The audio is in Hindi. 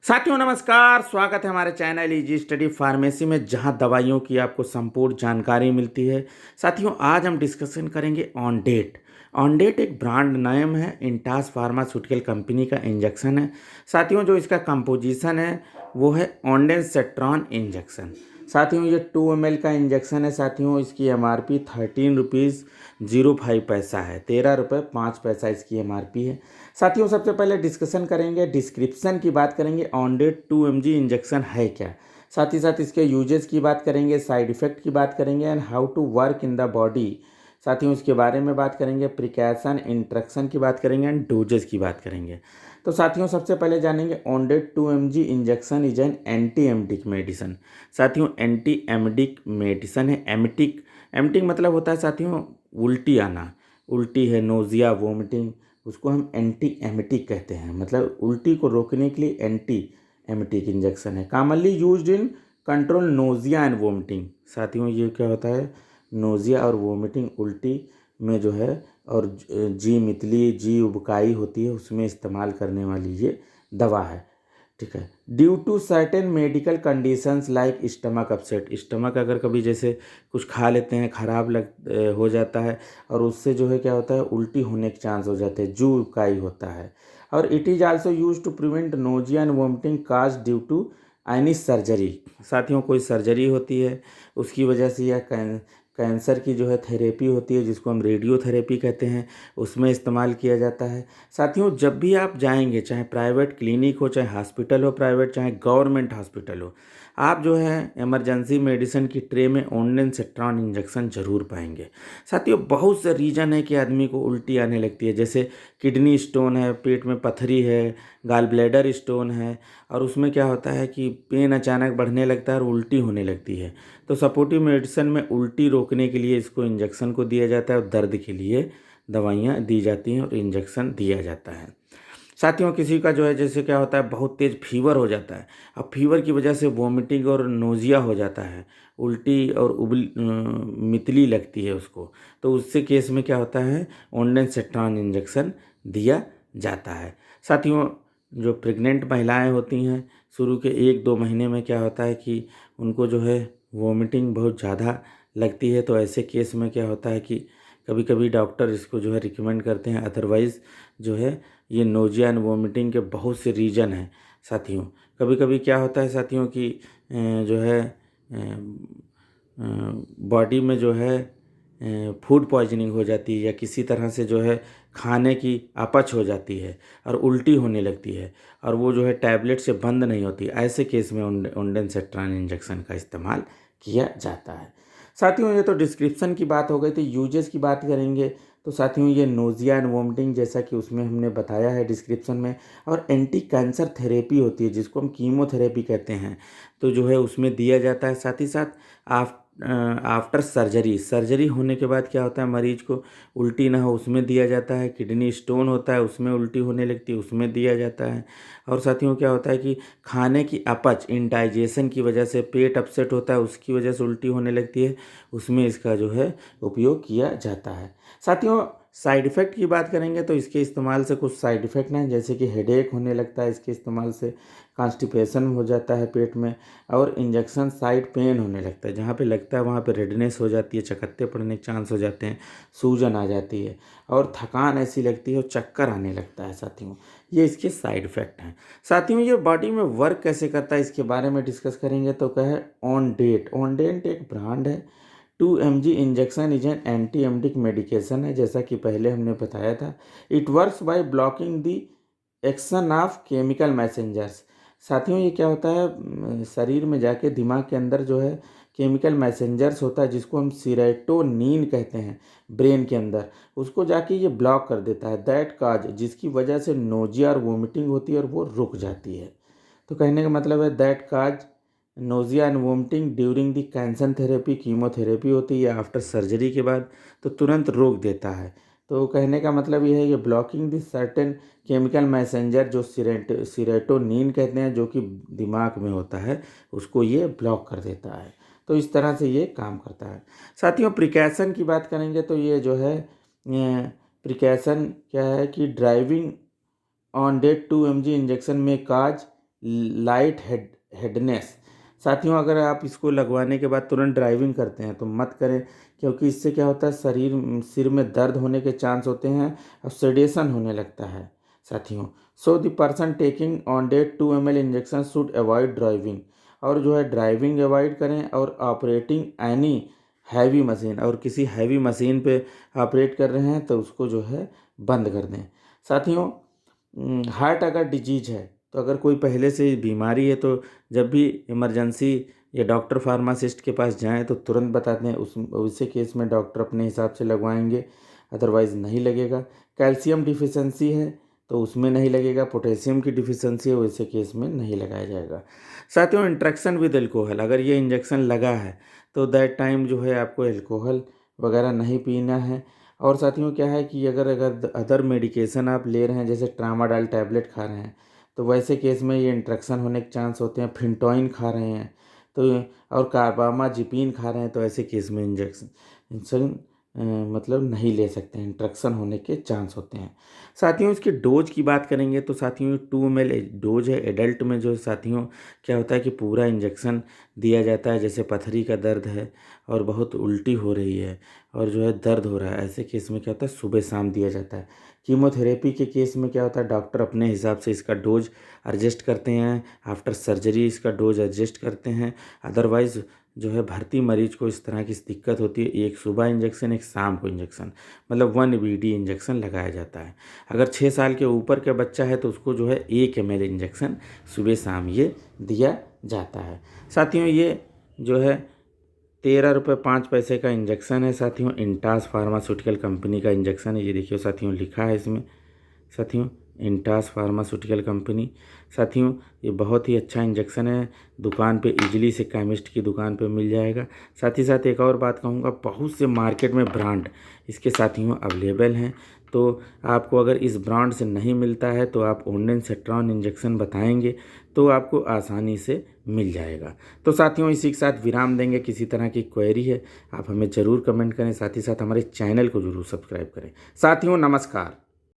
साथियों नमस्कार, स्वागत है हमारे चैनल इजी स्टडी फार्मेसी में, जहां दवाइयों की आपको संपूर्ण जानकारी मिलती है। साथियों आज हम डिस्कशन करेंगे ऑनडेट। ऑनडेट एक ब्रांड नेम है, इंटास फार्मास्यूटिकल कंपनी का इंजेक्शन है। साथियों जो इसका कंपोजिशन है वो है ऑन्डेंसेट्रॉन इंजेक्शन। साथियों ये 2 ml का इंजेक्शन है। साथियों इसकी MRP 13 रुपीज़ 05 पैसा है, 13 रुपये 5 पैसा इसकी MRP है। साथियों सबसे पहले डिस्कशन करेंगे, डिस्क्रिप्शन की बात करेंगे, ऑनडेट 2 mg इंजेक्शन है क्या। साथ ही साथ इसके यूजेस की बात करेंगे, साइड इफेक्ट की बात करेंगे and how to work in the body. साथियों इसके बारे में बात करेंगे, प्रिकॉशन इंट्रक्शन की बात करेंगे एंड डोजेस की बात करेंगे। तो साथियों सबसे पहले जानेंगे ऑनडेट 2 mg injection is an anti emetic medicine. साथियों एंटी एमडिक मेडिसन है। एमटिक एमटिक मतलब होता है साथियों उल्टी आना, उल्टी है, नोजिया, वोमिटिंग, उसको हम एंटी एमेटिक कहते हैं। मतलब उल्टी को रोकने के लिए एंटी एमेटिक इंजेक्शन है। Commonly used in control nausea and vomiting. साथियों ये क्या होता है, नोजिया और वोमिटिंग, उल्टी में जो है, और जी मितली, जी उबकाई होती है, उसमें इस्तेमाल करने वाली ये दवा है। ठीक है। Due to certain medical conditions like stomach upset, stomach अगर कभी जैसे कुछ खा लेते हैं, खराब हो जाता है, और उससे जो है क्या होता है, उल्टी होने के चांस हो जाते हैं, जू उबकाई होता है। और it is also use to prevent nausea and vomiting cause due to any surgery. साथियों कोई सर्जरी होती है उसकी वजह से, या कैंसर की जो है थेरेपी होती है जिसको हम रेडियोथेरेपी कहते हैं, उसमें इस्तेमाल किया जाता है। साथियों जब भी आप जाएंगे, चाहे प्राइवेट क्लिनिक हो, चाहे हॉस्पिटल हो प्राइवेट, चाहे गवर्नमेंट हॉस्पिटल हो, आप जो है इमरजेंसी मेडिसिन की ट्रे में ऑन्डेंसेट्रॉन इंजेक्शन जरूर पाएंगे। साथियों बहुत से रीजन है कि आदमी को उल्टी आने लगती है, जैसे किडनी स्टोन है, पेट में पथरी है, गाल ब्लैडर स्टोन है, और उसमें क्या होता है कि पेन अचानक बढ़ने लगता है और उल्टी होने लगती है। तो सपोर्टिव मेडिसिन में उल्टी रोकने के लिए इसको इंजेक्शन को दिया जाता है, और दर्द के लिए दवाइयाँ दी जाती हैं और इंजेक्शन दिया जाता है। साथियों किसी का जो है जैसे क्या होता है, बहुत तेज़ फीवर हो जाता है, अब फीवर की वजह से वोमिटिंग और नोजिया हो जाता है, उल्टी और मितली लगती है उसको, तो उससे केस में क्या होता है, ऑन्डेंसेट्रॉन इंजेक्शन दिया जाता है। साथियों जो प्रेग्नेंट महिलाएं होती हैं, शुरू के 1-2 महीने में क्या होता है कि उनको जो है वोमिटिंग बहुत ज़्यादा लगती है, तो ऐसे केस में क्या होता है कि कभी कभी डॉक्टर इसको जो है रिकमेंड करते हैं। अदरवाइज़ जो है ये नोजिया एंड वोमिटिंग के बहुत से रीजन हैं। साथियों कभी कभी क्या होता है साथियों कि जो है बॉडी में जो है फूड पॉइजनिंग हो जाती है, या किसी तरह से जो है खाने की अपच हो जाती है और उल्टी होने लगती है, और वो जो है टैबलेट से बंद नहीं होती। ऐसे केस में ऑन्डेंसेट्रॉन इंजेक्शन का इस्तेमाल किया जाता है। साथियों ये तो डिस्क्रिप्शन की बात हो गई, तो यूजेस की बात करेंगे। तो साथियों ये नोजिया एंड वोमिटिंग जैसा कि उसमें हमने बताया है डिस्क्रिप्शन में, और एंटी कैंसर थेरेपी होती है जिसको हम कीमोथेरेपी कहते हैं, तो जो है उसमें दिया जाता है। साथ ही साथ आफ्टर सर्जरी, सर्जरी होने के बाद क्या होता है, मरीज को उल्टी ना हो उसमें दिया जाता है। किडनी स्टोन होता है उसमें उल्टी होने लगती है, उसमें दिया जाता है। और साथियों क्या होता है कि खाने की अपच, इंडाइजेशन की वजह से पेट अपसेट होता है, उसकी वजह से उल्टी होने लगती है, उसमें इसका जो है उपयोग किया जाता है। साथियों साइड इफ़ेक्ट की बात करेंगे तो इसके इस्तेमाल से कुछ साइड इफ़ेक्ट हैं, जैसे कि हेडेक होने लगता है इसके इस्तेमाल से, कॉन्स्टिपेशन हो जाता है पेट में, और इंजेक्शन साइड पेन होने लगता है, जहाँ पे लगता है वहाँ पे रेडनेस हो जाती है, चकत्ते पड़ने के चांस हो जाते हैं, सूजन आ जाती है, और थकान ऐसी लगती है और चक्कर आने लगता है। साथियों ये इसके साइड इफ़ेक्ट हैं। साथियों ये बॉडी में वर्क कैसे करता है इसके बारे में डिस्कस करेंगे। तो क्या है, ऑनडेट। ऑनडेट एक ब्रांड है। 2 mg injection is an anti emetic medication है, जैसा कि पहले हमने बताया था। It works by blocking the action of chemical messengers. साथियों ये क्या होता है, शरीर में जाके दिमाग के अंदर जो है केमिकल मैसेंजर्स होता है जिसको हम सीरोटोनिन कहते हैं, ब्रेन के अंदर, उसको जाके ये ब्लॉक कर देता है। दैट काज, जिसकी वजह से नोजिया और वोमिटिंग होती है और वो रुक जाती है। तो कहने का मतलब है that cause nausea and vomiting during the cancer therapy, chemotherapy होती है आफ्टर सर्जरी के बाद, तो तुरंत रोक देता है। तो कहने का मतलब ये है कि blocking the certain chemical messenger जो सीरोटोनिन कहते हैं, जो कि दिमाग में होता है, उसको ये ब्लॉक कर देता है। तो इस तरह से ये काम करता है। साथियों प्रिकॉशन की बात करेंगे तो ये जो है प्रिकॉशन क्या है कि ड्राइविंग ऑन डेट 2 mg इंजेक्शन में काज लाइट हेडनेस। साथियों अगर आप इसको लगवाने के बाद तुरंत ड्राइविंग करते हैं तो मत करें, क्योंकि इससे क्या होता है सिर में दर्द होने के चांस होते हैं और सेडेशन होने लगता है साथियों। सो द पर्सन टेकिंग ऑन डेट 2 ml injection should avoid driving, और जो है ड्राइविंग अवॉइड करें, और ऑपरेटिंग एनी हैवी मशीन, और किसी हैवी मशीन पे ऑपरेट कर रहे हैं तो उसको जो है बंद कर दें। साथियों हार्ट अगर डिजीज है तो अगर कोई पहले से बीमारी है तो जब भी इमरजेंसी या डॉक्टर फार्मासिस्ट के पास जाएं तो तुरंत बता दें, उसी केस में डॉक्टर अपने हिसाब से लगवाएंगे, अदरवाइज़ नहीं लगेगा। कैल्शियम डिफिशेंसी है तो उसमें नहीं लगेगा, पोटेशियम की डिफिशेंसी है वैसे केस में नहीं लगाया जाएगा। साथियों इंट्रैक्शन विद एल्कोहल, अगर ये इंजेक्शन लगा है तो दैट टाइम जो है आपको एल्कोहल वगैरह नहीं पीना है। और साथियों क्या है कि अगर अदर मेडिकेशन आप ले रहे हैं, जैसे ट्रामाडोल टैबलेट खा रहे हैं, तो वैसे केस में ये इंट्रैक्शन होने के चांस होते हैं। फिनटोइन खा रहे हैं तो, और कार्बामाजिपिन खा रहे हैं तो ऐसे केस में इंजेक्शन मतलब नहीं ले सकते हैं, इंट्रैक्शन होने के चांस होते हैं। साथियों इसकी डोज की बात करेंगे तो साथियों 2 ml डोज है। एडल्ट में जो साथियों क्या होता है कि पूरा इंजेक्शन दिया जाता है, जैसे पथरी का दर्द है और बहुत उल्टी हो रही है और जो है दर्द हो रहा है, ऐसे केस में क्या होता है सुबह शाम दिया जाता है। कीमोथेरेपी के केस में क्या होता है डॉक्टर अपने हिसाब से इसका डोज एडजस्ट करते हैं, आफ्टर सर्जरी इसका डोज एडजस्ट करते हैं। अदरवाइज़ जो है भर्ती मरीज को इस तरह की दिक्कत होती है, एक सुबह इंजेक्शन एक शाम को इंजेक्शन, मतलब 1 BD इंजेक्शन लगाया जाता है। अगर 6 साल के ऊपर का बच्चा है तो उसको जो है 1 ml इंजेक्शन सुबह शाम ये दिया जाता है। साथियों ये जो है 13 रुपये 5 पैसे का इंजेक्शन है साथियों, इंटास फार्मास्यूटिकल कंपनी का इंजेक्शन है। ये देखिए साथियों लिखा है इसमें साथियों इंटास फार्मास्यूटिकल कंपनी। साथियों ये बहुत ही अच्छा इंजेक्शन है, दुकान पे इजीली से केमिस्ट की दुकान पे मिल जाएगा। साथ ही साथ एक और बात कहूँगा, बहुत से मार्केट में ब्रांड इसके साथियों अवेलेबल हैं, तो आपको अगर इस ब्रांड से नहीं मिलता है तो आप ओंडेन सेट्रॉन इंजेक्शन बताएंगे तो आपको आसानी से मिल जाएगा। तो साथियों इसी के साथ विराम देंगे। किसी तरह की क्वेरी है आप हमें ज़रूर कमेंट करें, साथ ही साथ हमारे चैनल को ज़रूर सब्सक्राइब करें। साथियों नमस्कार।